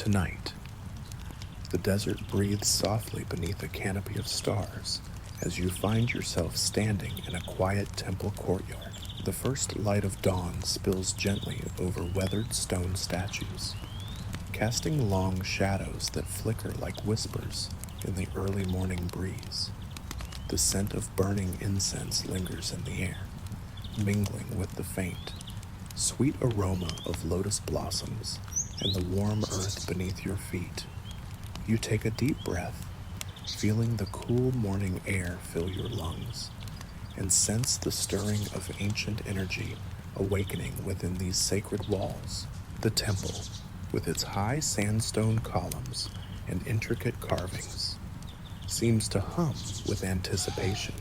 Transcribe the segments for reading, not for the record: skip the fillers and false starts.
Tonight, the desert breathes softly beneath a canopy of stars as you find yourself standing in a quiet temple courtyard. The first light of dawn spills gently over weathered stone statues, casting long shadows that flicker like whispers in the early morning breeze. The scent of burning incense lingers in the air, mingling with the faint, sweet aroma of lotus blossoms and the warm earth beneath your feet. You take a deep breath, feeling the cool morning air fill your lungs, and sense the stirring of ancient energy awakening within these sacred walls. The temple, with its high sandstone columns and intricate carvings, seems to hum with anticipation.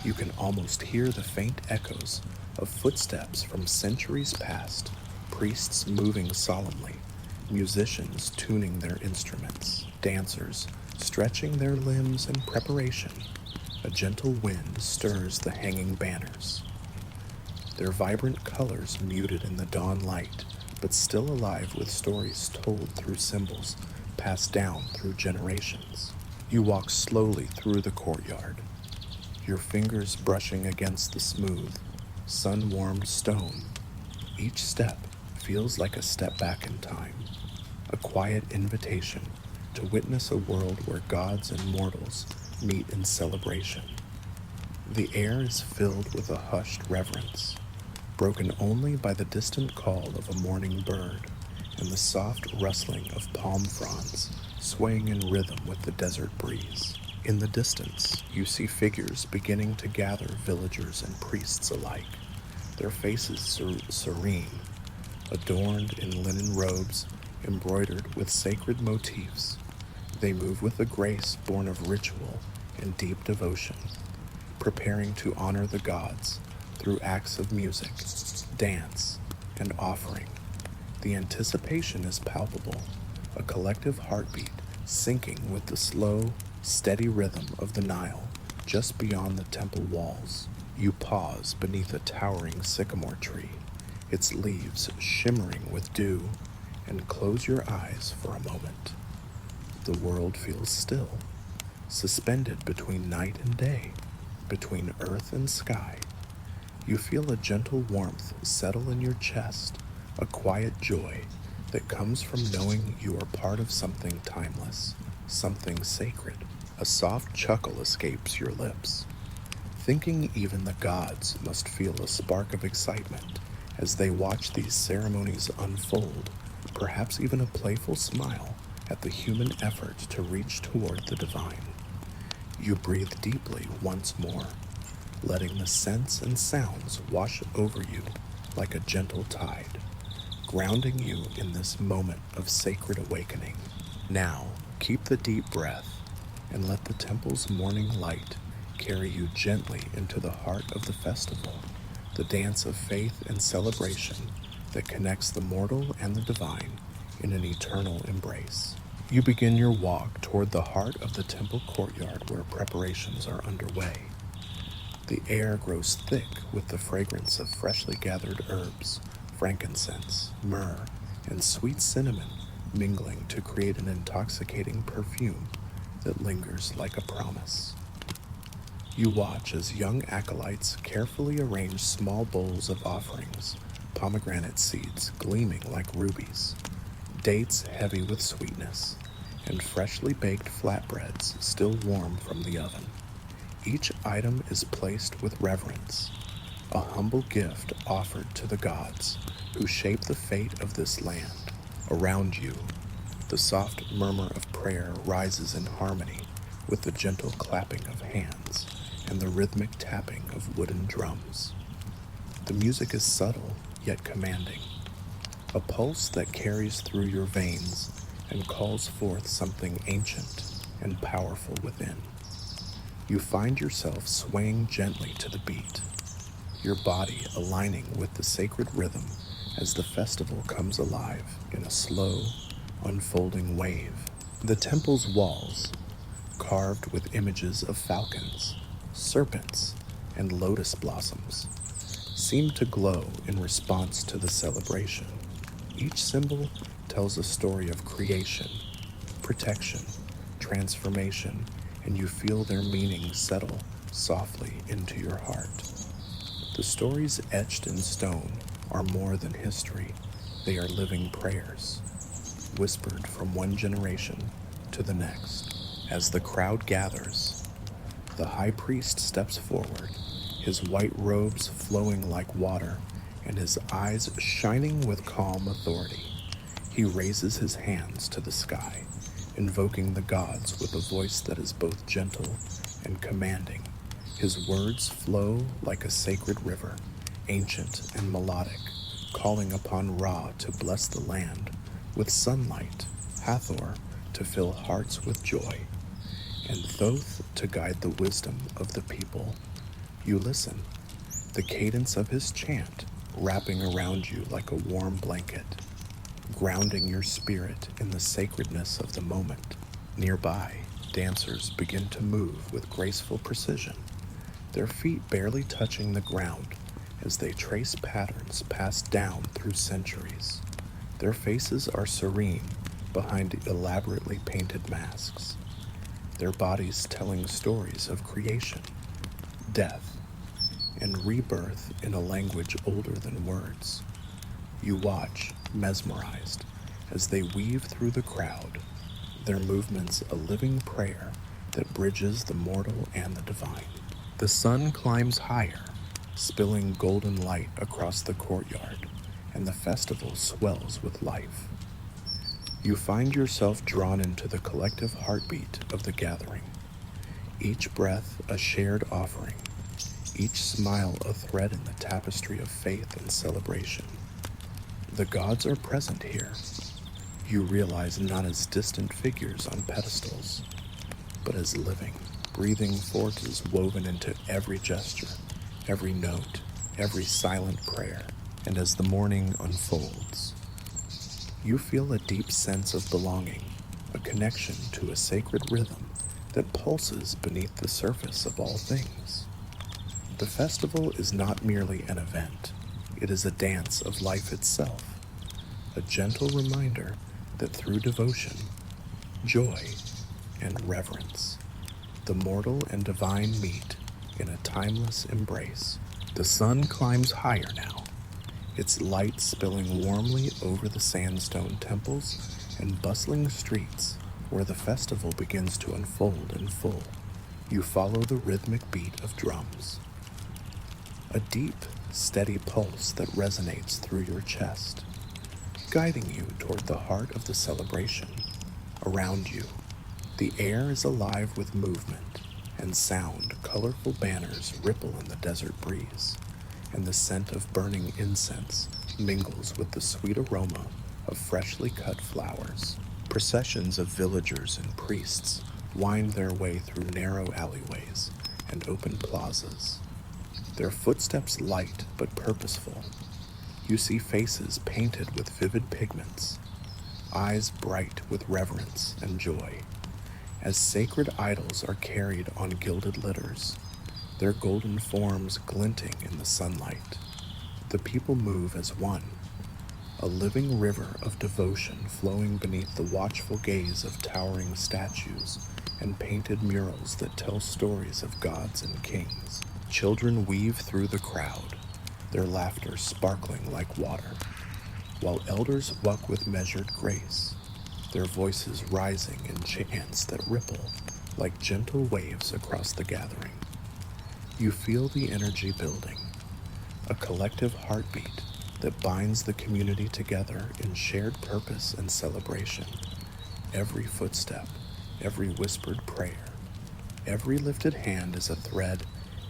You can almost hear the faint echoes of footsteps from centuries past, priests moving solemnly, musicians tuning their instruments, dancers stretching their limbs in preparation. A gentle wind stirs the hanging banners, their vibrant colors muted in the dawn light, but still alive with stories told through symbols passed down through generations. You walk slowly through the courtyard, your fingers brushing against the smooth, sun-warmed stone. Each step feels like a step back in time, a quiet invitation to witness a world where gods and mortals meet in celebration. The air is filled with a hushed reverence, broken only by the distant call of a morning bird and the soft rustling of palm fronds swaying in rhythm with the desert breeze. In the distance, you see figures beginning to gather villagers and priests alike, their faces serene, adorned in linen robes embroidered with sacred motifs. They move with a grace born of ritual and deep devotion, preparing to honor the gods through acts of music, dance, and offering. The anticipation is palpable, a collective heartbeat syncing with the slow, steady rhythm of the Nile just beyond the temple walls. You pause beneath a towering sycamore tree, its leaves shimmering with dew, and close your eyes for a moment. The world feels still, suspended between night and day, between earth and sky. You feel a gentle warmth settle in your chest, a quiet joy that comes from knowing you are part of something timeless, something sacred. A soft chuckle escapes your lips, thinking even the gods must feel a spark of excitement as they watch these ceremonies unfold, perhaps even a playful smile at the human effort to reach toward the divine. You breathe deeply once more, letting the scents and sounds wash over you like a gentle tide, grounding you in this moment of sacred awakening. Now, keep the deep breath and let the temple's morning light carry you gently into the heart of the festival, the dance of faith and celebration that connects the mortal and the divine in an eternal embrace. You begin your walk toward the heart of the temple courtyard where preparations are underway. The air grows thick with the fragrance of freshly gathered herbs, frankincense, myrrh, and sweet cinnamon mingling to create an intoxicating perfume that lingers like a promise. You watch as young acolytes carefully arrange small bowls of offerings, pomegranate seeds gleaming like rubies, dates heavy with sweetness, and freshly baked flatbreads still warm from the oven. Each item is placed with reverence, a humble gift offered to the gods who shape the fate of this land. Around you, the soft murmur of prayer rises in harmony with the gentle clapping of hands and the rhythmic tapping of wooden drums. The music is subtle yet commanding, a pulse that carries through your veins and calls forth something ancient and powerful within. You find yourself swaying gently to the beat, your body aligning with the sacred rhythm as the festival comes alive in a slow, unfolding wave. The temple's walls, carved with images of falcons, serpents, and lotus blossoms, seem to glow in response to the celebration. Each symbol tells a story of creation, protection, transformation, and you feel their meaning settle softly into your heart. The stories etched in stone are more than history, they are living prayers, whispered from one generation to the next. As the crowd gathers, the high priest steps forward, his white robes flowing like water and his eyes shining with calm authority. He raises his hands to the sky, invoking the gods with a voice that is both gentle and commanding. His words flow like a sacred river, ancient and melodic, calling upon Ra to bless the land with sunlight, Hathor to fill hearts with joy, and Thoth to guide the wisdom of the people. You listen, the cadence of his chant wrapping around you like a warm blanket, grounding your spirit in the sacredness of the moment. Nearby, dancers begin to move with graceful precision, their feet barely touching the ground as they trace patterns passed down through centuries. Their faces are serene behind elaborately painted masks, their bodies telling stories of creation, death, and rebirth in a language older than words. You watch, mesmerized, as they weave through the crowd, their movements a living prayer that bridges the mortal and the divine. The sun climbs higher, spilling golden light across the courtyard, and the festival swells with life. You find yourself drawn into the collective heartbeat of the gathering, each breath a shared offering, each smile a thread in the tapestry of faith and celebration. The gods are present here. You realize not as distant figures on pedestals, but as living, breathing forces woven into every gesture, every note, every silent prayer. And as the morning unfolds, you feel a deep sense of belonging, a connection to a sacred rhythm that pulses beneath the surface of all things. The festival is not merely an event, it is a dance of life itself, a gentle reminder that through devotion, joy, and reverence, the mortal and divine meet in a timeless embrace. The sun climbs higher now, its light spilling warmly over the sandstone temples and bustling streets where the festival begins to unfold in full. You follow the rhythmic beat of drums, a deep, steady pulse that resonates through your chest, guiding you toward the heart of the celebration. Around you, the air is alive with movement and sound. Colorful banners ripple in the desert breeze, and the scent of burning incense mingles with the sweet aroma of freshly cut flowers. Processions of villagers and priests wind their way through narrow alleyways and open plazas, their footsteps light but purposeful. You see faces painted with vivid pigments, eyes bright with reverence and joy, as sacred idols are carried on gilded litters, their golden forms glinting in the sunlight. The people move as one, a living river of devotion flowing beneath the watchful gaze of towering statues and painted murals that tell stories of gods and kings. Children weave through the crowd, their laughter sparkling like water, while elders walk with measured grace, their voices rising in chants that ripple like gentle waves across the gathering. You feel the energy building, a collective heartbeat that binds the community together in shared purpose and celebration. Every footstep, every whispered prayer, every lifted hand is a thread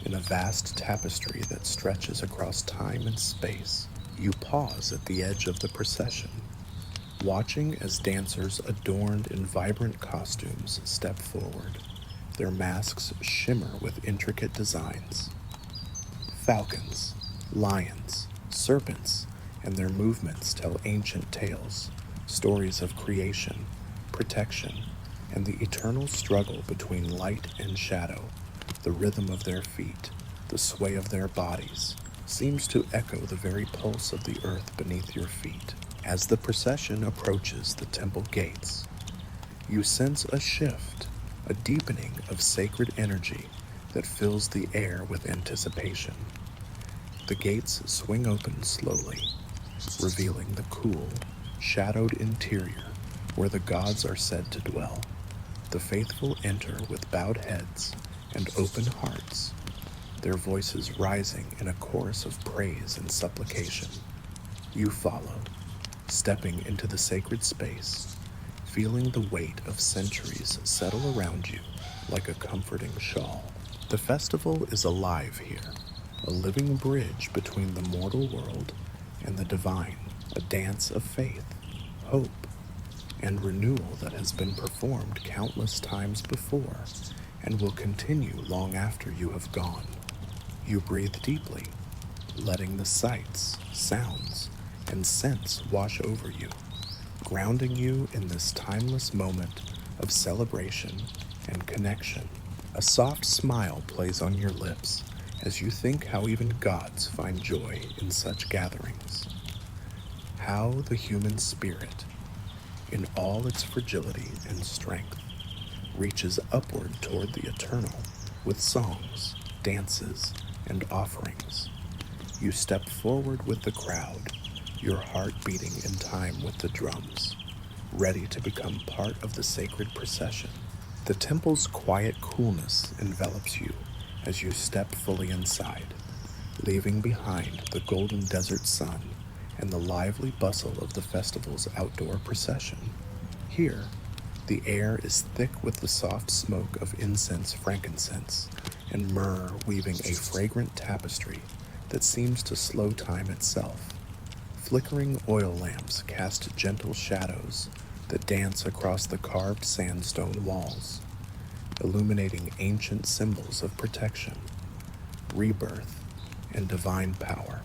in a vast tapestry that stretches across time and space. You pause at the edge of the procession, watching as dancers adorned in vibrant costumes step forward, their masks shimmer with intricate designs. Falcons, lions, serpents, and their movements tell ancient tales, stories of creation, protection, and the eternal struggle between light and shadow. The rhythm of their feet, the sway of their bodies, seems to echo the very pulse of the earth beneath your feet. As the procession approaches the temple gates, you sense a shift, a deepening of sacred energy that fills the air with anticipation. The gates swing open slowly, revealing the cool, shadowed interior where the gods are said to dwell. The faithful enter with bowed heads and open hearts, their voices rising in a chorus of praise and supplication. You follow, stepping into the sacred space, feeling the weight of centuries settle around you like a comforting shawl. The festival is alive here, a living bridge between the mortal world and the divine, a dance of faith, hope, and renewal that has been performed countless times before and will continue long after you have gone. You breathe deeply, letting the sights, sounds, and scents wash over you, grounding you in this timeless moment of celebration and connection. A soft smile plays on your lips as you think how even gods find joy in such gatherings. How the human spirit, in all its fragility and strength, reaches upward toward the eternal with songs, dances, and offerings. You step forward with the crowd, your heart beating in time with the drums, ready to become part of the sacred procession. The temple's quiet coolness envelops you as you step fully inside, leaving behind the golden desert sun and the lively bustle of the festival's outdoor procession. Here, the air is thick with the soft smoke of incense, frankincense, and myrrh weaving a fragrant tapestry that seems to slow time itself. Flickering oil lamps cast gentle shadows that dance across the carved sandstone walls, illuminating ancient symbols of protection, rebirth, and divine power.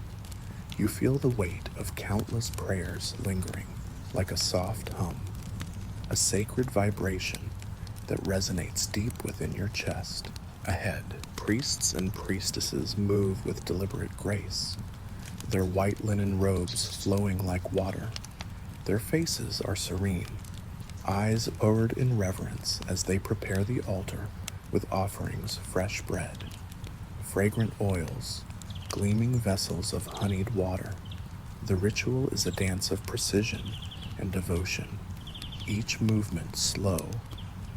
You feel the weight of countless prayers lingering like a soft hum, a sacred vibration that resonates deep within your chest. Ahead, priests and priestesses move with deliberate grace, their white linen robes flowing like water. Their faces are serene, eyes lowered in reverence as they prepare the altar with offerings, fresh bread, fragrant oils, gleaming vessels of honeyed water. The ritual is a dance of precision and devotion, each movement slow,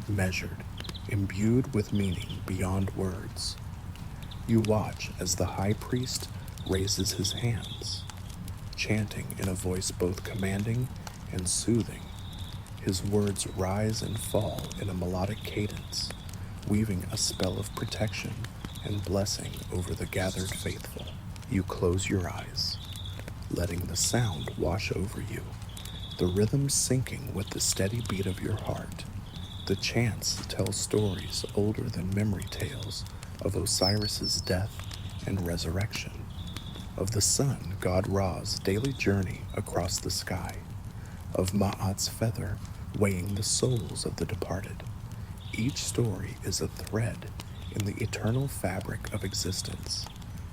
measured, imbued with meaning beyond words. You watch as the high priest raises his hands, chanting in a voice both commanding and soothing. His words rise and fall in a melodic cadence, weaving a spell of protection and blessing over the gathered faithful. You close your eyes, letting the sound wash over you, the rhythm syncing with the steady beat of your heart. The chants tell stories older than memory tales of Osiris's death and resurrection, of the sun god Ra's daily journey across the sky, of Ma'at's feather weighing the souls of the departed. Each story is a thread in the eternal fabric of existence,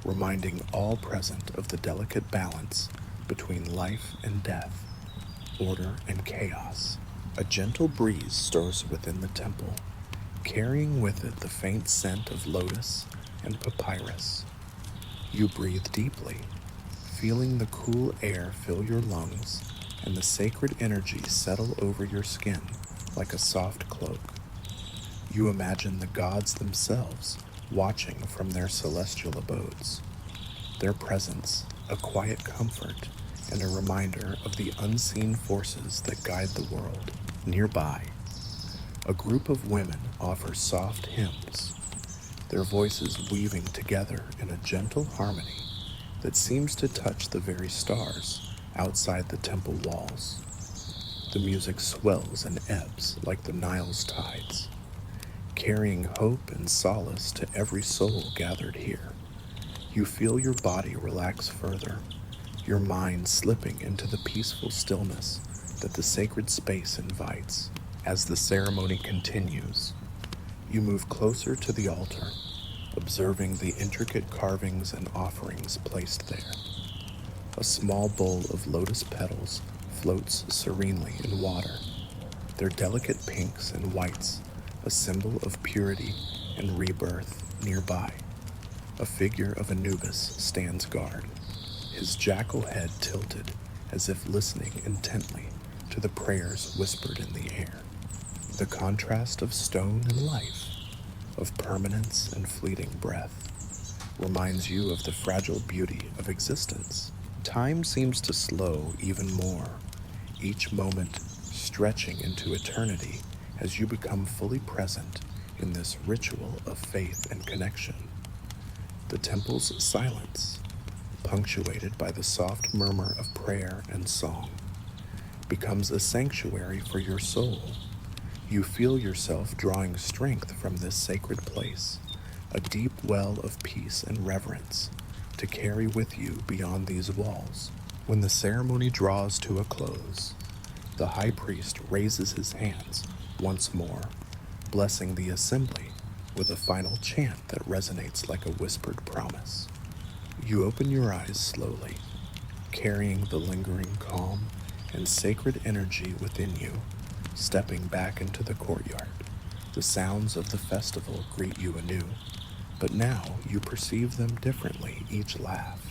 reminding all present of the delicate balance between life and death, order and chaos. A gentle breeze stirs within the temple, carrying with it the faint scent of lotus and papyrus. You breathe deeply, feeling the cool air fill your lungs and the sacred energy settle over your skin like a soft cloak. You imagine the gods themselves watching from their celestial abodes, their presence a quiet comfort and a reminder of the unseen forces that guide the world. Nearby, a group of women offer soft hymns, their voices weaving together in a gentle harmony that seems to touch the very stars outside the temple walls. The music swells and ebbs like the Nile's tides, carrying hope and solace to every soul gathered here. You feel your body relax further, your mind slipping into the peaceful stillness that the sacred space invites. As the ceremony continues, you move closer to the altar, observing the intricate carvings and offerings placed there. A small bowl of lotus petals floats serenely in water, their delicate pinks and whites a symbol of purity and rebirth. Nearby, a figure of Anubis stands guard, his jackal head tilted as if listening intently to the prayers whispered in the air. The contrast of stone and life, of permanence and fleeting breath, reminds you of the fragile beauty of existence. Time seems to slow even more, each moment stretching into eternity as you become fully present in this ritual of faith and connection. The temple's silence, punctuated by the soft murmur of prayer and song, becomes a sanctuary for your soul. You feel yourself drawing strength from this sacred place, a deep well of peace and reverence to carry with you beyond these walls. When the ceremony draws to a close, the high priest raises his hands once more, blessing the assembly with a final chant that resonates like a whispered promise. You open your eyes slowly, carrying the lingering calm and sacred energy within you. Stepping back into the courtyard, the sounds of the festival greet you anew, but now you perceive them differently. Each laugh,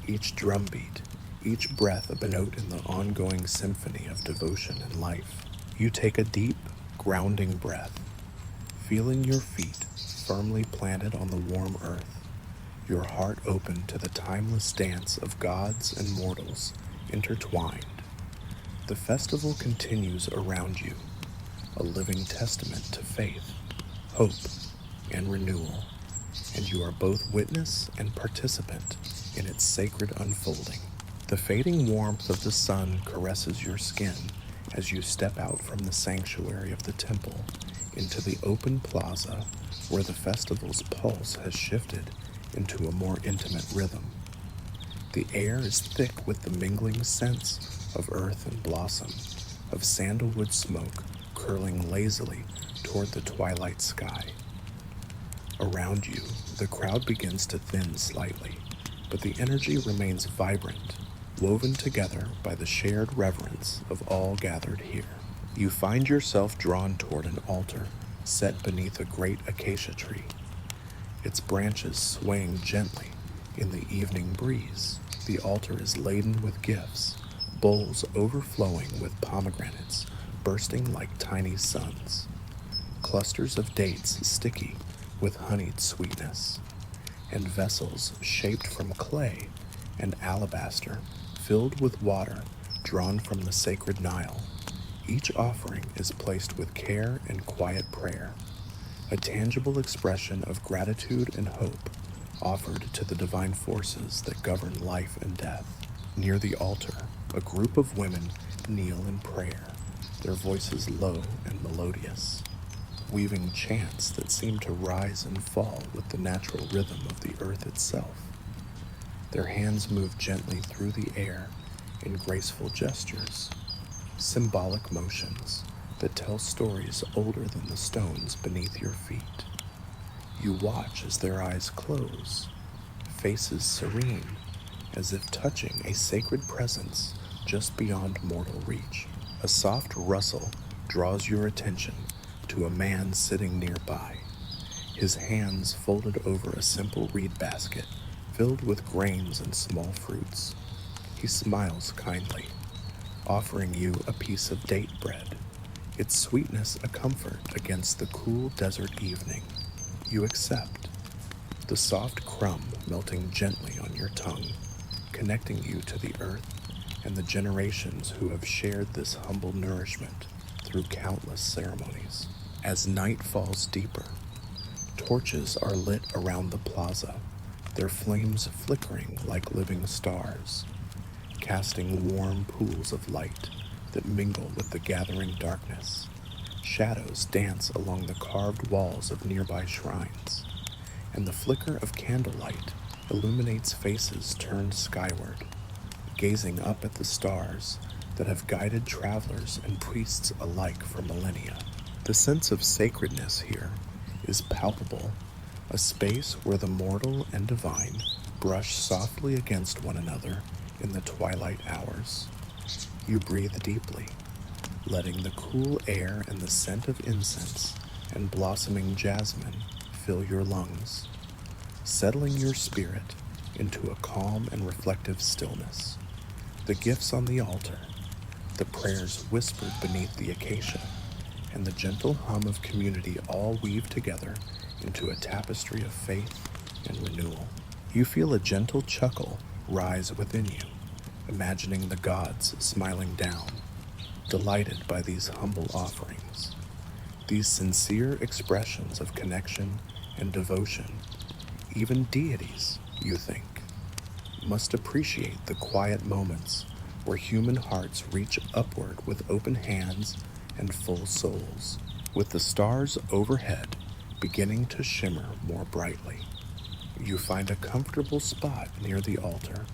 each drumbeat, each breath a note in the ongoing symphony of devotion and life. You take a deep, grounding breath, feeling your feet firmly planted on the warm earth, your heart open to the timeless dance of gods and mortals intertwined. The festival continues around you, a living testament to faith, hope, and renewal, and you are both witness and participant in its sacred unfolding. The fading warmth of the sun caresses your skin as you step out from the sanctuary of the temple into the open plaza where the festival's pulse has shifted into a more intimate rhythm. The air is thick with the mingling scents of earth and blossom, of sandalwood smoke curling lazily toward the twilight sky. Around you, the crowd begins to thin slightly, but the energy remains vibrant, woven together by the shared reverence of all gathered here. You find yourself drawn toward an altar set beneath a great acacia tree, its branches swaying gently in the evening breeze. The altar is laden with gifts, bowls overflowing with pomegranates bursting like tiny suns, clusters of dates sticky with honeyed sweetness, and vessels shaped from clay and alabaster filled with water drawn from the sacred Nile. Each offering is placed with care and quiet prayer, a tangible expression of gratitude and hope offered to the divine forces that govern life and death. Near the altar, a group of women kneel in prayer, their voices low and melodious, weaving chants that seem to rise and fall with the natural rhythm of the earth itself. Their hands move gently through the air in graceful gestures, symbolic motions that tell stories older than the stones beneath your feet. You watch as their eyes close, faces serene, as if touching a sacred presence just beyond mortal reach. A soft rustle draws your attention to a man sitting nearby, his hands folded over a simple reed basket filled with grains and small fruits. He smiles kindly, offering you a piece of date bread, its sweetness a comfort against the cool desert evening. You accept, the soft crumb melting gently on your tongue, connecting you to the earth and the generations who have shared this humble nourishment through countless ceremonies. As night falls deeper, torches are lit around the plaza, their flames flickering like living stars, casting warm pools of light that mingle with the gathering darkness. Shadows dance along the carved walls of nearby shrines, and the flicker of candlelight illuminates faces turned skyward, gazing up at the stars that have guided travelers and priests alike for millennia. The sense of sacredness here is palpable, a space where the mortal and divine brush softly against one another in the twilight hours. You breathe deeply, letting the cool air and the scent of incense and blossoming jasmine fill your lungs, settling your spirit into a calm and reflective stillness. The gifts on the altar, the prayers whispered beneath the acacia, and the gentle hum of community all weave together into a tapestry of faith and renewal. You feel a gentle chuckle rise within you, imagining the gods smiling down, delighted by these humble offerings. These sincere expressions of connection and devotion, even deities, you think, must appreciate the quiet moments where human hearts reach upward with open hands and full souls, with the stars overhead beginning to shimmer more brightly. You find a comfortable spot near the altar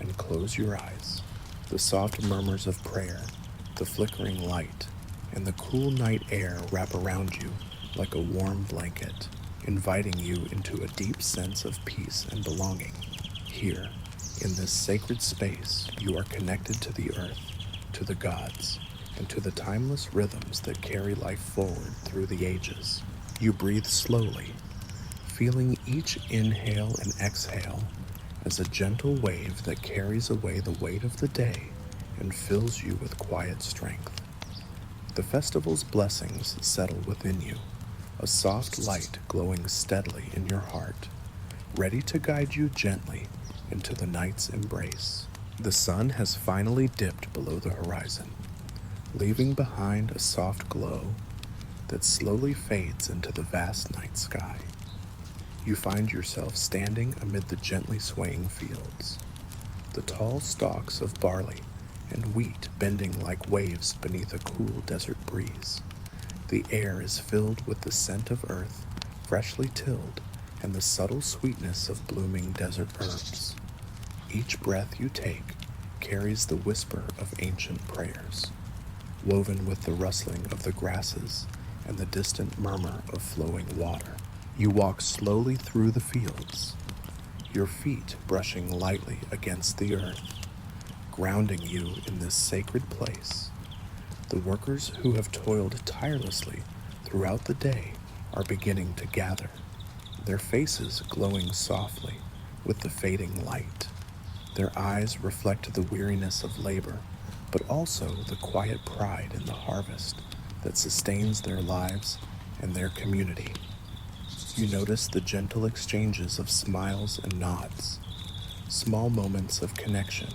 and close your eyes. The soft murmurs of prayer, the flickering light, and the cool night air wrap around you like a warm blanket, inviting you into a deep sense of peace and belonging. Here, in this sacred space, you are connected to the earth, to the gods, and to the timeless rhythms that carry life forward through the ages. You breathe slowly, feeling each inhale and exhale as a gentle wave that carries away the weight of the day and fills you with quiet strength. The festival's blessings settle within you, a soft light glowing steadily in your heart, ready to guide you gently into the night's embrace. The sun has finally dipped below the horizon, leaving behind a soft glow that slowly fades into the vast night sky. You find yourself standing amid the gently swaying fields, the tall stalks of barley and wheat bending like waves beneath a cool desert breeze. The air is filled with the scent of earth freshly tilled and the subtle sweetness of blooming desert herbs. Each breath you take carries the whisper of ancient prayers, woven with the rustling of the grasses and the distant murmur of flowing water. You walk slowly through the fields, your feet brushing lightly against the earth, grounding you in this sacred place. The workers who have toiled tirelessly throughout the day are beginning to gather, their faces glowing softly with the fading light. Their eyes reflect the weariness of labor, but also the quiet pride in the harvest that sustains their lives and their community. You notice the gentle exchanges of smiles and nods, small moments of connection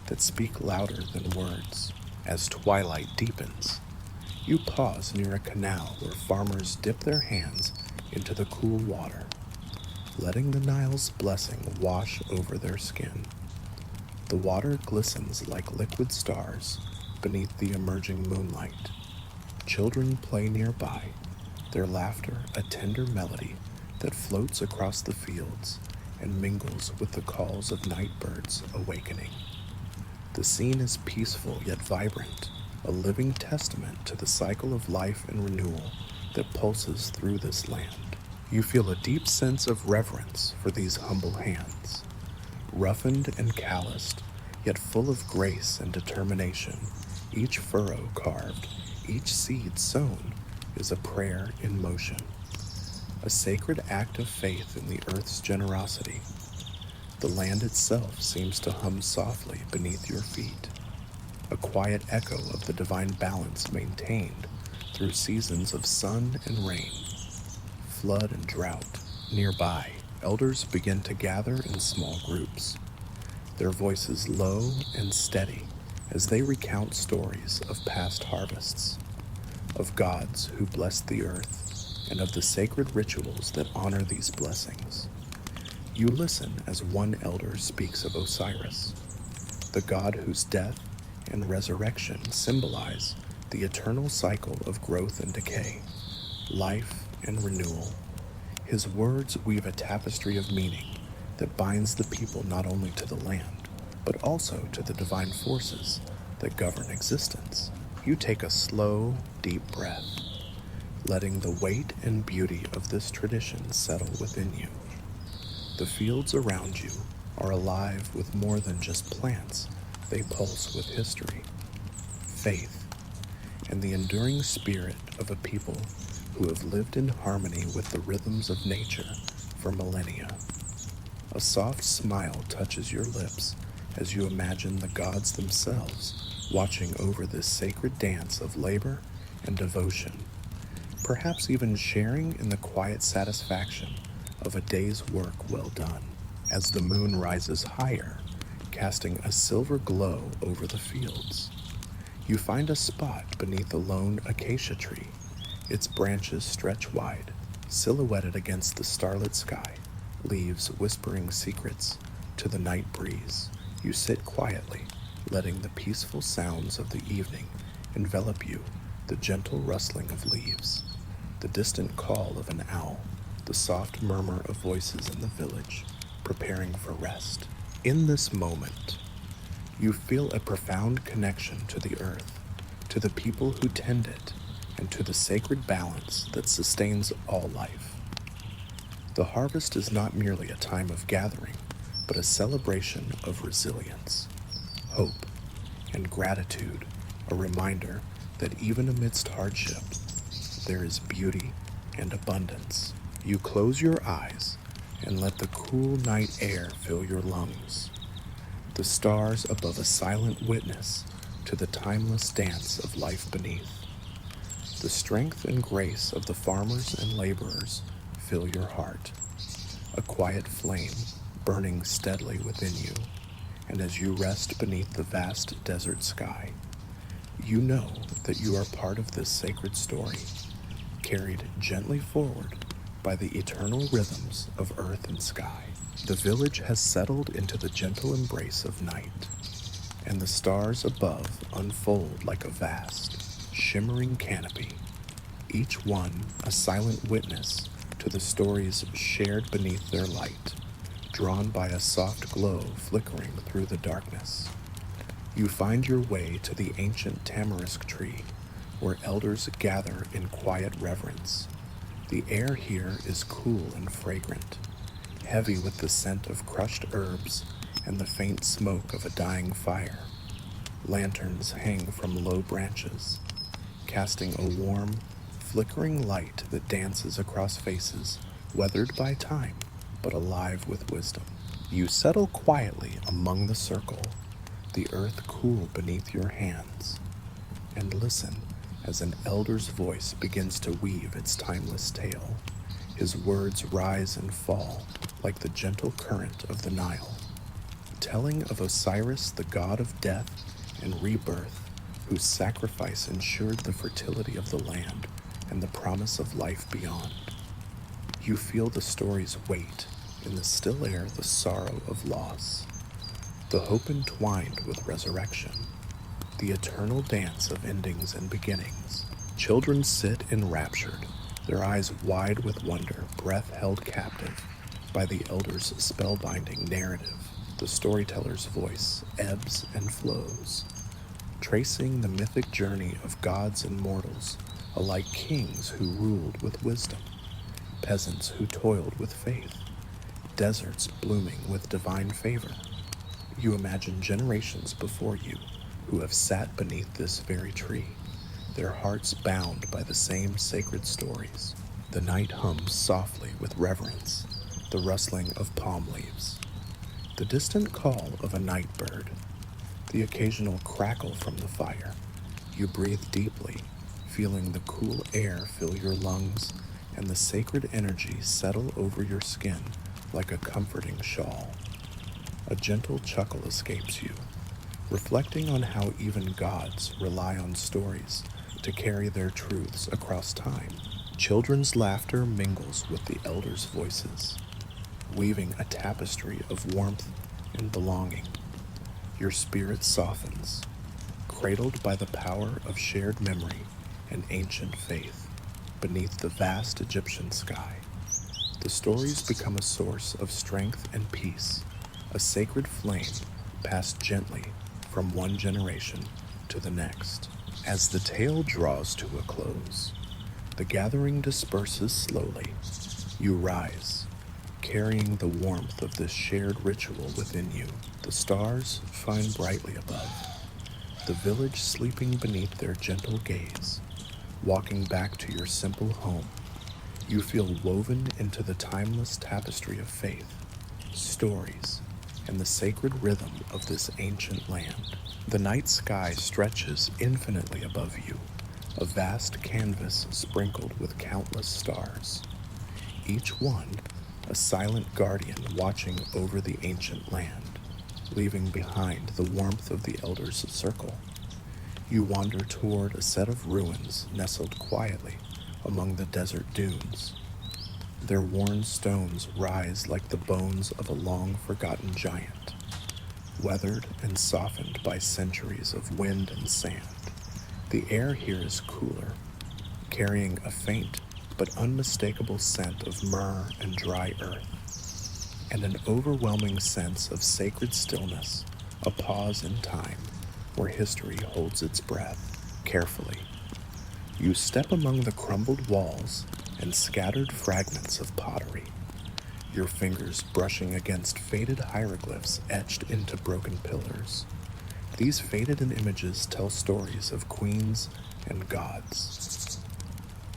that speak louder than words. As twilight deepens, you pause near a canal where farmers dip their hands into the cool water, letting the Nile's blessing wash over their skin. The water glistens like liquid stars beneath the emerging moonlight. Children play nearby, their laughter a tender melody that floats across the fields and mingles with the calls of night birds awakening. The scene is peaceful yet vibrant, a living testament to the cycle of life and renewal that pulses through this land. You feel a deep sense of reverence for these humble hands. Roughened and calloused, yet full of grace and determination, each furrow carved, each seed sown, is a prayer in motion, a sacred act of faith in the earth's generosity. The land itself seems to hum softly beneath your feet, a quiet echo of the divine balance maintained through seasons of sun and rain, flood and drought. Nearby, elders begin to gather in small groups, their voices low and steady as they recount stories of past harvests, of gods who blessed the earth, and of the sacred rituals that honor these blessings. You listen as one elder speaks of Osiris, the god whose death and resurrection symbolize the eternal cycle of growth and decay, life and renewal. His words weave a tapestry of meaning that binds the people not only to the land, but also to the divine forces that govern existence. You take a slow, deep breath, letting the weight and beauty of this tradition settle within you. The fields around you are alive with more than just plants. They pulse with history. faith, and the enduring spirit of a people who have lived in harmony with the rhythms of nature for millennia. A soft smile touches your lips as you imagine the gods themselves watching over this sacred dance of labor and devotion, perhaps even sharing in the quiet satisfaction of a day's work well done. As the moon rises higher, casting a silver glow over the fields, you find a spot beneath a lone acacia tree. Its branches stretch wide, silhouetted against the starlit sky, leaves whispering secrets to the night breeze. You sit quietly, letting the peaceful sounds of the evening envelop you, the gentle rustling of leaves, the distant call of an owl, the soft murmur of voices in the village, preparing for rest. In this moment, you feel a profound connection to the earth, to the people who tend it, and to the sacred balance that sustains all life. The harvest is not merely a time of gathering, but a celebration of resilience, hope, and gratitude, a reminder that even amidst hardship, there is beauty and abundance. You close your eyes and let the cool night air fill your lungs, the stars above a silent witness to the timeless dance of life beneath. The strength and grace of the farmers and laborers fill your heart, a quiet flame burning steadily within you, and as you rest beneath the vast desert sky, you know that you are part of this sacred story, carried gently forward by the eternal rhythms of earth and sky. The village has settled into the gentle embrace of night, and the stars above unfold like a vast, shimmering canopy, each one a silent witness to the stories shared beneath their light, drawn by a soft glow flickering through the darkness. You find your way to the ancient tamarisk tree, where elders gather in quiet reverence. The air here is cool and fragrant, heavy with the scent of crushed herbs and the faint smoke of a dying fire. Lanterns hang from low branches, casting a warm, flickering light that dances across faces weathered by time but alive with wisdom. You settle quietly among the circle, the earth cool beneath your hands, and listen as an elder's voice begins to weave its timeless tale. His words rise and fall like the gentle current of the Nile, telling of Osiris, the god of death and rebirth, whose sacrifice ensured the fertility of the land and the promise of life beyond. You feel the story's weight in the still air, the sorrow of loss, the hope entwined with resurrection, the eternal dance of endings and beginnings. Children sit enraptured, their eyes wide with wonder, breath held captive by the elder's spellbinding narrative. The storyteller's voice ebbs and flows, tracing the mythic journey of gods and mortals, alike kings who ruled with wisdom, peasants who toiled with faith, deserts blooming with divine favor. You imagine generations before you who have sat beneath this very tree, their hearts bound by the same sacred stories. The night hums softly with reverence, the rustling of palm leaves, the distant call of a night bird, the occasional crackle from the fire. You breathe deeply, feeling the cool air fill your lungs and the sacred energy settle over your skin like a comforting shawl. A gentle chuckle escapes you, reflecting on how even gods rely on stories to carry their truths across time. Children's laughter mingles with the elders' voices, weaving a tapestry of warmth and belonging. Your spirit softens, cradled by the power of shared memory and ancient faith beneath the vast Egyptian sky. The stories become a source of strength and peace, a sacred flame passed gently from one generation to the next. As the tale draws to a close, the gathering disperses slowly. You rise, carrying the warmth of this shared ritual within you. The stars shine brightly above, the village sleeping beneath their gentle gaze. Walking back to your simple home, you feel woven into the timeless tapestry of faith, stories, and the sacred rhythm of this ancient land. The night sky stretches infinitely above you, a vast canvas sprinkled with countless stars, each one a silent guardian watching over the ancient land, leaving behind the warmth of the elders' circle. You wander toward a set of ruins nestled quietly among the desert dunes. Their worn stones rise like the bones of a long-forgotten giant, weathered and softened by centuries of wind and sand. The air here is cooler, carrying a faint but unmistakable scent of myrrh and dry earth, and an overwhelming sense of sacred stillness, a pause in time where history holds its breath. Carefully, you step among the crumbled walls and scattered fragments of pottery, your fingers brushing against faded hieroglyphs etched into broken pillars. These faded images tell stories of queens and gods,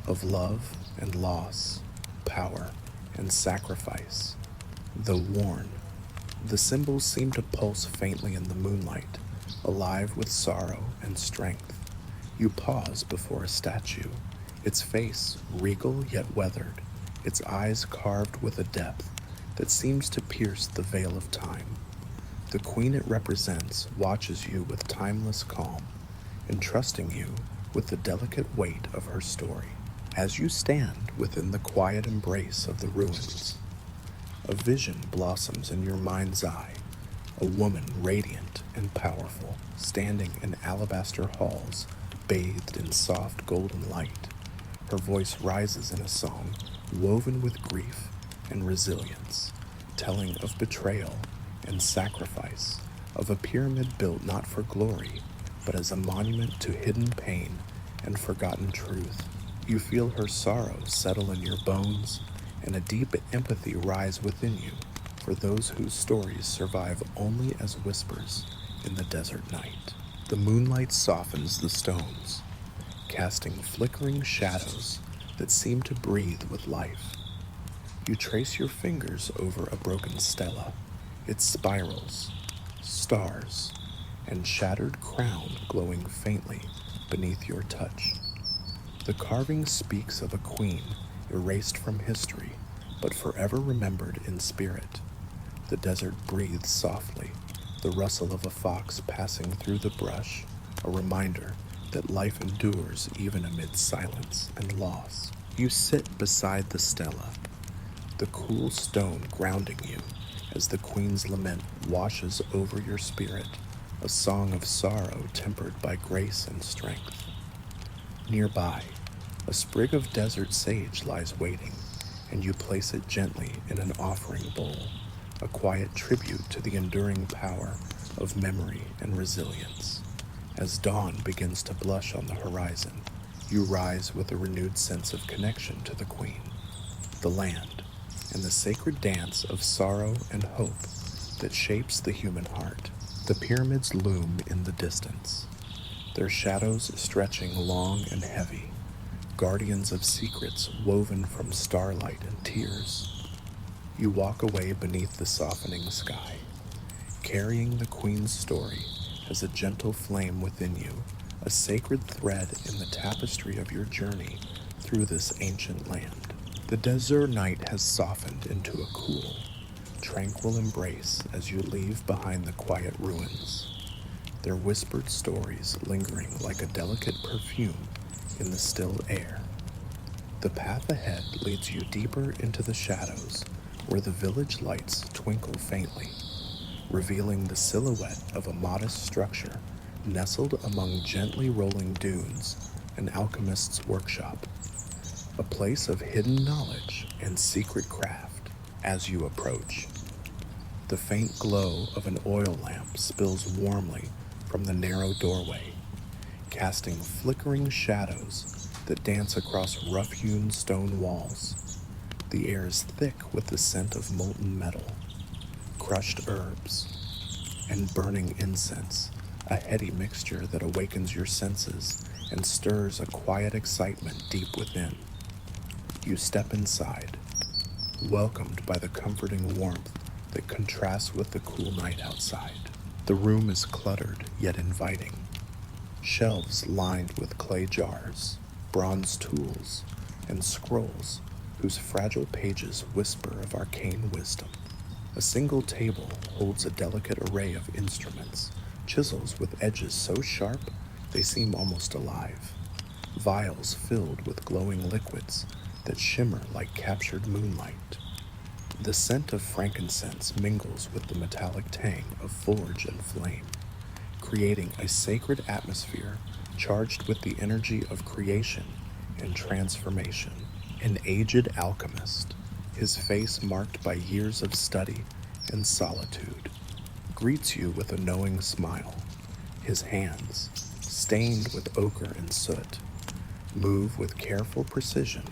of love and loss, power and sacrifice. Though worn, the symbols seem to pulse faintly in the moonlight, alive with sorrow and strength. You pause before a statue, its face regal yet weathered, its eyes carved with a depth that seems to pierce the veil of time. The queen it represents watches you with timeless calm, entrusting you with the delicate weight of her story. As you stand within the quiet embrace of the ruins, a vision blossoms in your mind's eye, a woman radiant and powerful, standing in alabaster halls, bathed in soft golden light. Her voice rises in a song woven with grief and resilience, telling of betrayal and sacrifice, of a pyramid built not for glory, but as a monument to hidden pain and forgotten truth. You feel her sorrow settle in your bones, and a deep empathy rise within you for those whose stories survive only as whispers in the desert night. The moonlight softens the stones, casting flickering shadows that seem to breathe with life. You trace your fingers over a broken stela, its spirals, stars, and shattered crown glowing faintly beneath your touch. The carving speaks of a queen erased from history, but forever remembered in spirit. The desert breathes softly, the rustle of a fox passing through the brush, a reminder that life endures even amid silence and loss. You sit beside the stela, the cool stone grounding you as the queen's lament washes over your spirit, a song of sorrow tempered by grace and strength. Nearby, a sprig of desert sage lies waiting, and you place it gently in an offering bowl, a quiet tribute to the enduring power of memory and resilience. As dawn begins to blush on the horizon, you rise with a renewed sense of connection to the queen, the land, and the sacred dance of sorrow and hope that shapes the human heart. The pyramids loom in the distance, their shadows stretching long and heavy, guardians of secrets woven from starlight and tears. You walk away beneath the softening sky, carrying the queen's story as a gentle flame within you, a sacred thread in the tapestry of your journey through this ancient land. The desert night has softened into a cool, tranquil embrace as you leave behind the quiet ruins, their whispered stories lingering like a delicate perfume in the still air. The path ahead leads you deeper into the shadows, where the village lights twinkle faintly, revealing the silhouette of a modest structure nestled among gently rolling dunes, an alchemist's workshop, a place of hidden knowledge and secret craft. As you approach, the faint glow of an oil lamp spills warmly from the narrow doorway, casting flickering shadows that dance across rough-hewn stone walls. The air is thick with the scent of molten metal, crushed herbs, and burning incense, a heady mixture that awakens your senses and stirs a quiet excitement deep within. You step inside, welcomed by the comforting warmth that contrasts with the cool night outside. The room is cluttered yet inviting. Shelves lined with clay jars, bronze tools, and scrolls whose fragile pages whisper of arcane wisdom. A single table holds a delicate array of instruments, chisels with edges so sharp they seem almost alive, vials filled with glowing liquids that shimmer like captured moonlight. The scent of frankincense mingles with the metallic tang of forge and flame, creating a sacred atmosphere charged with the energy of creation and transformation. An aged alchemist, his face marked by years of study and solitude, greets you with a knowing smile. His hands, stained with ochre and soot, move with careful precision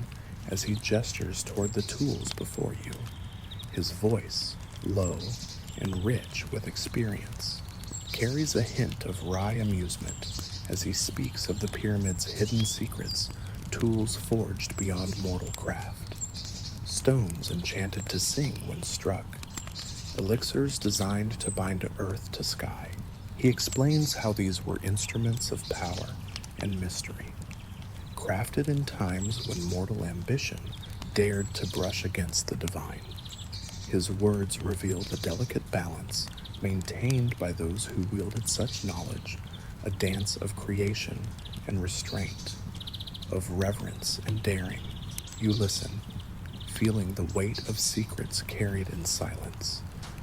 as he gestures toward the tools before you. His voice, low and rich with experience, carries a hint of wry amusement as he speaks of the pyramid's hidden secrets, tools forged beyond mortal craft, stones enchanted to sing when struck, elixirs designed to bind earth to sky. He explains how these were instruments of power and mystery, crafted in times when mortal ambition dared to brush against the divine. His words reveal the delicate balance maintained by those who wielded such knowledge, a dance of creation and restraint, of reverence and daring. You listen, feeling the weight of secrets carried in silence,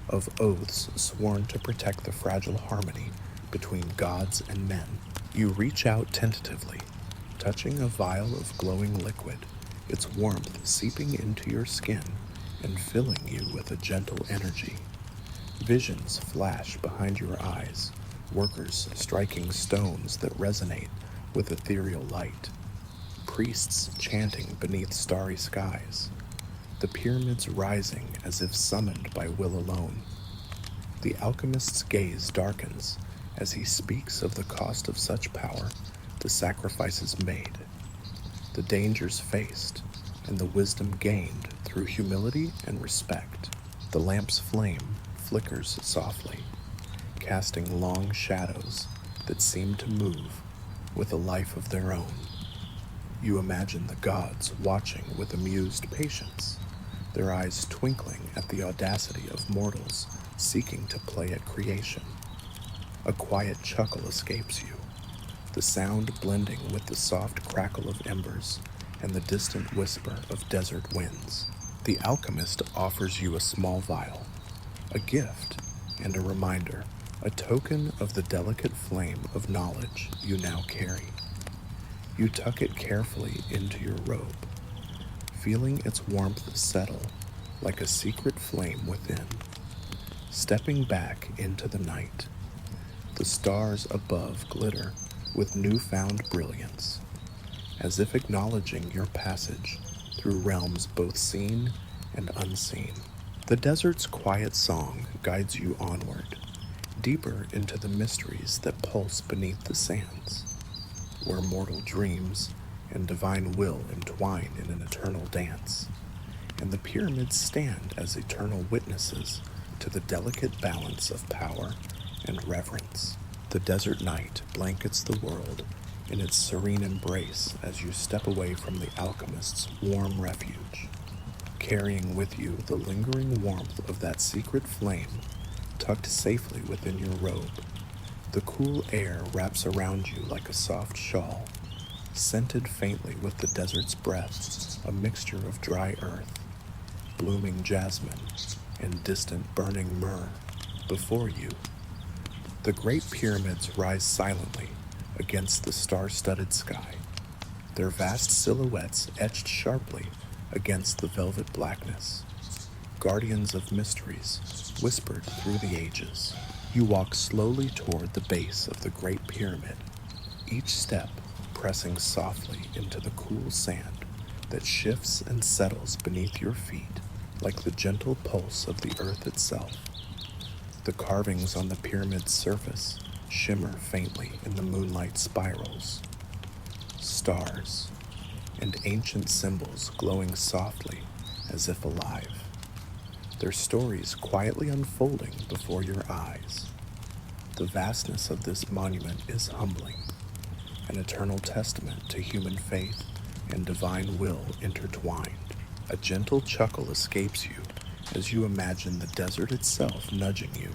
of oaths sworn to protect the fragile harmony between gods and men. You reach out tentatively, touching a vial of glowing liquid, its warmth seeping into your skin and filling you with a gentle energy. Visions flash behind your eyes, workers striking stones that resonate with ethereal light, priests chanting beneath starry skies, the pyramids rising as if summoned by will alone. The alchemist's gaze darkens as he speaks of the cost of such power, the sacrifices made, the dangers faced, and the wisdom gained through humility and respect. The lamp's flame flickers softly, casting long shadows that seem to move with a life of their own. You imagine the gods watching with amused patience, their eyes twinkling at the audacity of mortals seeking to play at creation. A quiet chuckle escapes you, the sound blending with the soft crackle of embers and the distant whisper of desert winds. The alchemist offers you a small vial, a gift and a reminder, a token of the delicate flame of knowledge you now carry. You tuck it carefully into your robe, feeling its warmth settle like a secret flame within. Stepping back into the night, the stars above glitter with newfound brilliance, as if acknowledging your passage through realms both seen and unseen. The desert's quiet song guides you onward, deeper into the mysteries that pulse beneath the sands, where mortal dreams and divine will entwine in an eternal dance, and the pyramids stand as eternal witnesses to the delicate balance of power and reverence. The desert night blankets the world in its serene embrace as you step away from the alchemist's warm refuge, carrying with you the lingering warmth of that secret flame tucked safely within your robe. The cool air wraps around you like a soft shawl, scented faintly with the desert's breath, a mixture of dry earth, blooming jasmine, and distant burning myrrh. Before you, the great pyramids rise silently against the star-studded sky, their vast silhouettes etched sharply against the velvet blackness, guardians of mysteries whispered through the ages. You walk slowly toward the base of the Great Pyramid, each step pressing softly into the cool sand that shifts and settles beneath your feet like the gentle pulse of the earth itself. The carvings on the pyramid's surface shimmer faintly in the moonlight spirals. Stars and ancient symbols glowing softly as if alive, their stories quietly unfolding before your eyes. The vastness of this monument is humbling, an eternal testament to human faith and divine will intertwined. A gentle chuckle escapes you as you imagine the desert itself nudging you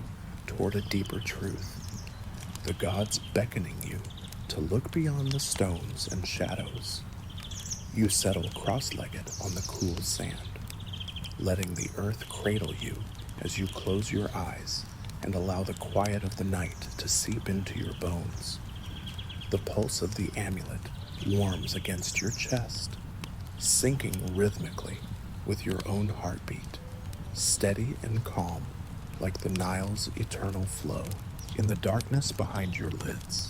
toward a deeper truth, the gods beckoning you to look beyond the stones and shadows. You settle cross-legged on the cool sand, letting the earth cradle you as you close your eyes and allow the quiet of the night to seep into your bones. The pulse of the amulet warms against your chest, syncing rhythmically with your own heartbeat, steady and calm like the Nile's eternal flow. In the darkness behind your lids,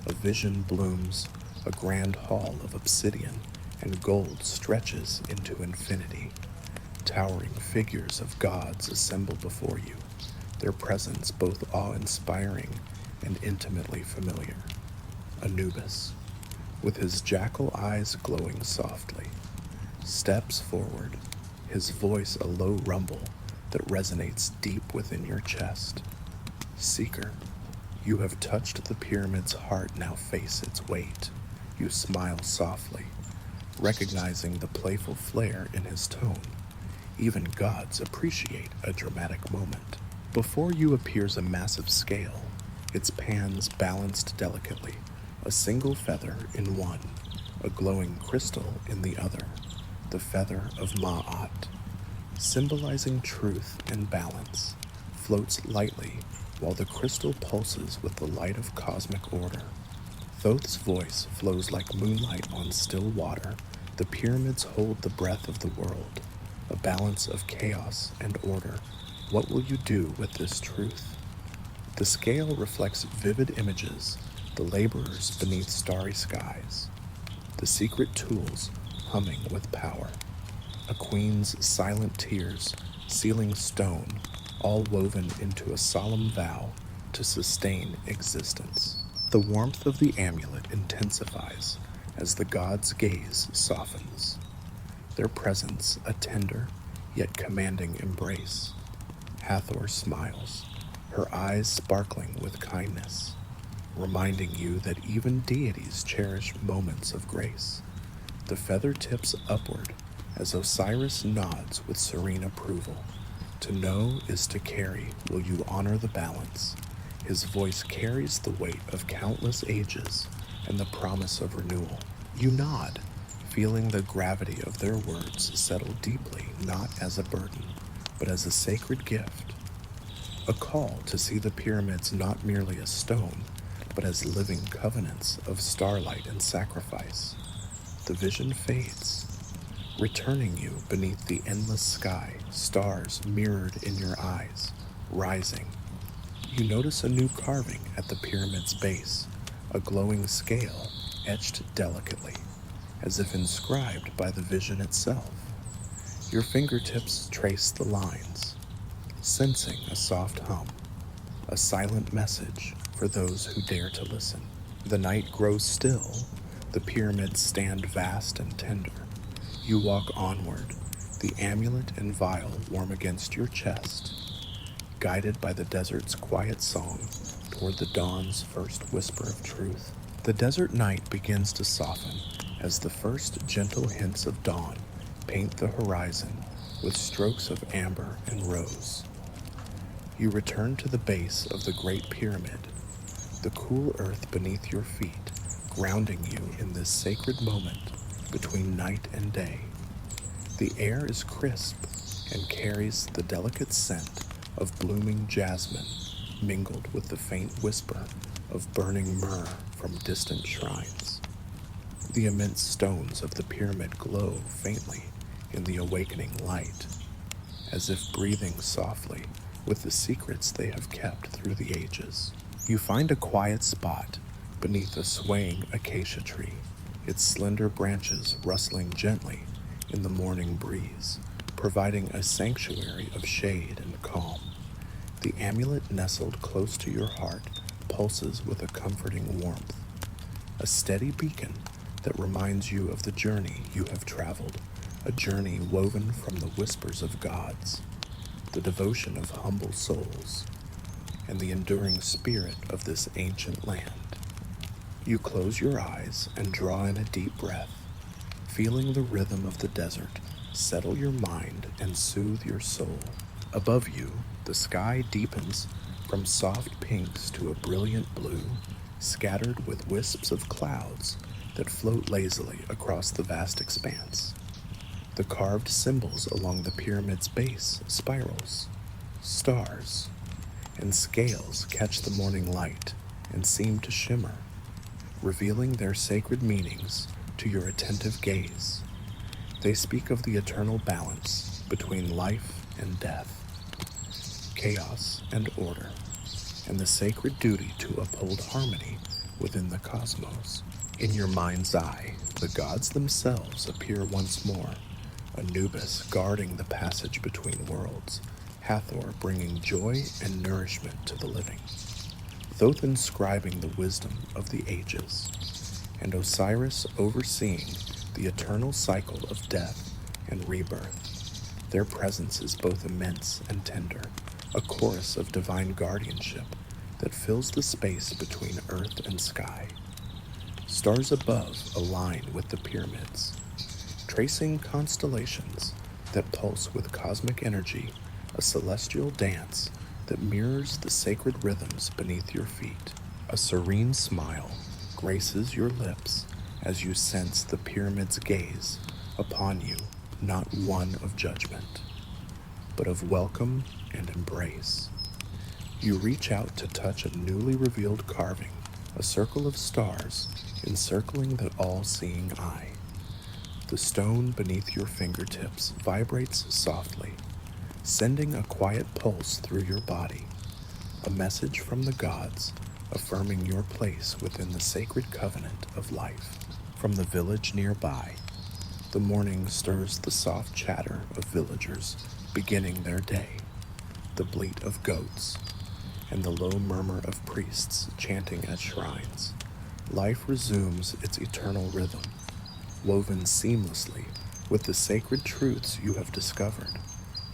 a vision blooms, a grand hall of obsidian and gold stretches into infinity. Towering figures of gods assemble before you, their presence both awe-inspiring and intimately familiar. Anubis, with his jackal eyes glowing softly, steps forward, his voice a low rumble that resonates deep within your chest. Seeker, you have touched the pyramid's heart, now face its weight. You smile softly, recognizing the playful flair in his tone. Even gods appreciate a dramatic moment. Before you appears a massive scale, its pans balanced delicately, a single feather in one, a glowing crystal in the other, the feather of Ma'at, symbolizing truth and balance, floats lightly while the crystal pulses with the light of cosmic order. Thoth's voice flows like moonlight on still water. The pyramids hold the breath of the world, a balance of chaos and order. What will you do with this truth? The scale reflects vivid images, the laborers beneath starry skies, the secret tools humming with power, a queen's silent tears sealing stone, all woven into a solemn vow to sustain existence. The warmth of the amulet intensifies as the god's gaze softens, their presence a tender yet commanding embrace. Hathor smiles, her eyes sparkling with kindness, reminding you that even deities cherish moments of grace. The feather tips upward as Osiris nods with serene approval. To know is to carry. Will you honor the balance? His voice carries the weight of countless ages and the promise of renewal. You nod, feeling the gravity of their words settle deeply, not as a burden, but as a sacred gift. A call to see the pyramids not merely as stone, but as living covenants of starlight and sacrifice. The vision fades, returning you beneath the endless sky, stars mirrored in your eyes, rising. You notice a new carving at the pyramid's base, a glowing scale etched delicately, as if inscribed by the vision itself. Your fingertips trace the lines, sensing a soft hum, a silent message for those who dare to listen. The night grows still, the pyramids stand vast and tender. You walk onward, the amulet and vial warm against your chest, guided by the desert's quiet song toward the dawn's first whisper of truth. The desert night begins to soften as the first gentle hints of dawn paint the horizon with strokes of amber and rose. You return to the base of the Great Pyramid, the cool earth beneath your feet, grounding you in this sacred moment between night and day. The air is crisp and carries the delicate scent of blooming jasmine mingled with the faint whisper of burning myrrh from distant shrines. The immense stones of the pyramid glow faintly in the awakening light, as if breathing softly with the secrets they have kept through the ages. You find a quiet spot beneath a swaying acacia tree, its slender branches rustling gently in the morning breeze, providing a sanctuary of shade and calm. The amulet nestled close to your heart pulses with a comforting warmth, a steady beacon that reminds you of the journey you have traveled, a journey woven from the whispers of gods, the devotion of humble souls, and the enduring spirit of this ancient land. You close your eyes and draw in a deep breath, feeling the rhythm of the desert settle your mind and soothe your soul. Above you, the sky deepens from soft pinks to a brilliant blue, scattered with wisps of clouds that float lazily across the vast expanse. The carved symbols along the pyramid's base, spirals, stars, and scales catch the morning light and seem to shimmer, revealing their sacred meanings to your attentive gaze. They speak of the eternal balance between life and death, chaos and order, and the sacred duty to uphold harmony within the cosmos. In your mind's eye, the gods themselves appear once more, Anubis guarding the passage between worlds, Hathor bringing joy and nourishment to the living, Thoth inscribing the wisdom of the ages, and Osiris overseeing the eternal cycle of death and rebirth. Their presence is both immense and tender, a chorus of divine guardianship that fills the space between earth and sky. Stars above align with the pyramids, tracing constellations that pulse with cosmic energy, a celestial dance that mirrors the sacred rhythms beneath your feet. A serene smile graces your lips as you sense the pyramid's gaze upon you, not one of judgment, but of welcome and embrace. You reach out to touch a newly revealed carving, a circle of stars encircling the all-seeing eye. The stone beneath your fingertips vibrates softly, sending a quiet pulse through your body, a message from the gods affirming your place within the sacred covenant of life. From the village nearby, the morning stirs the soft chatter of villagers beginning their day, the bleat of goats, and the low murmur of priests chanting at shrines. Life resumes its eternal rhythm, woven seamlessly with the sacred truths you have discovered.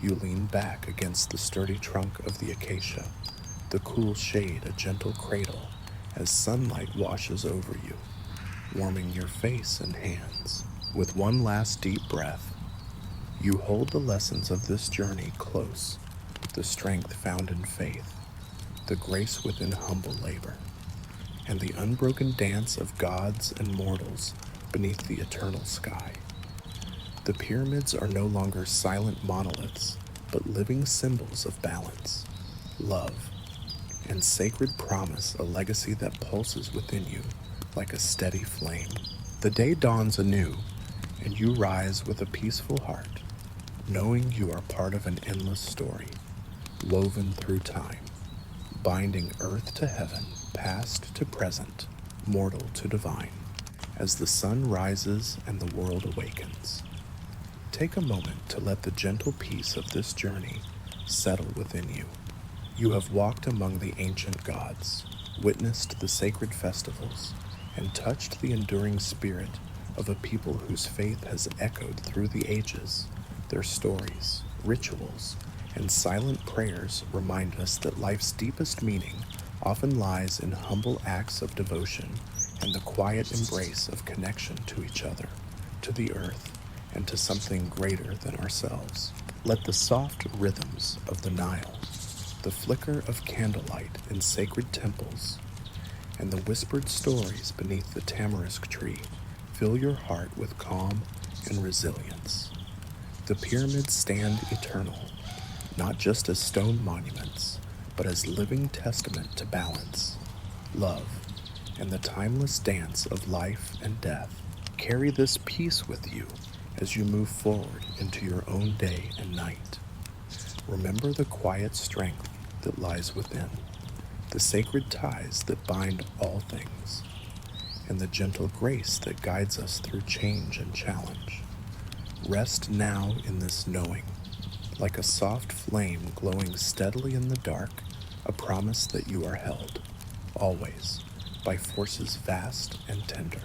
You lean back against the sturdy trunk of the acacia, the cool shade a gentle cradle as sunlight washes over you, warming your face and hands. With one last deep breath, you hold the lessons of this journey close, the strength found in faith, the grace within humble labor, and the unbroken dance of gods and mortals beneath the eternal sky. The pyramids are no longer silent monoliths, but living symbols of balance, love, and sacred promise, a legacy that pulses within you like a steady flame. The day dawns anew, and you rise with a peaceful heart, knowing you are part of an endless story, woven through time, binding earth to heaven, past to present, mortal to divine. As the sun rises and the world awakens, take a moment to let the gentle peace of this journey settle within you. You have walked among the ancient gods, witnessed the sacred festivals, and touched the enduring spirit of a people whose faith has echoed through the ages. Their stories, rituals, and silent prayers remind us that life's deepest meaning often lies in humble acts of devotion and the quiet embrace of connection to each other, to the earth, and to something greater than ourselves. Let the soft rhythms of the Nile, the flicker of candlelight in sacred temples, and the whispered stories beneath the tamarisk tree fill your heart with calm and resilience. The pyramids stand eternal, not just as stone monuments, but as living testament to balance, love, and the timeless dance of life and death. Carry this peace with you as you move forward into your own day and night. Remember the quiet strength that lies within, the sacred ties that bind all things, and the gentle grace that guides us through change and challenge. Rest now in this knowing, like a soft flame glowing steadily in the dark, a promise that you are held, always, by forces vast and tender.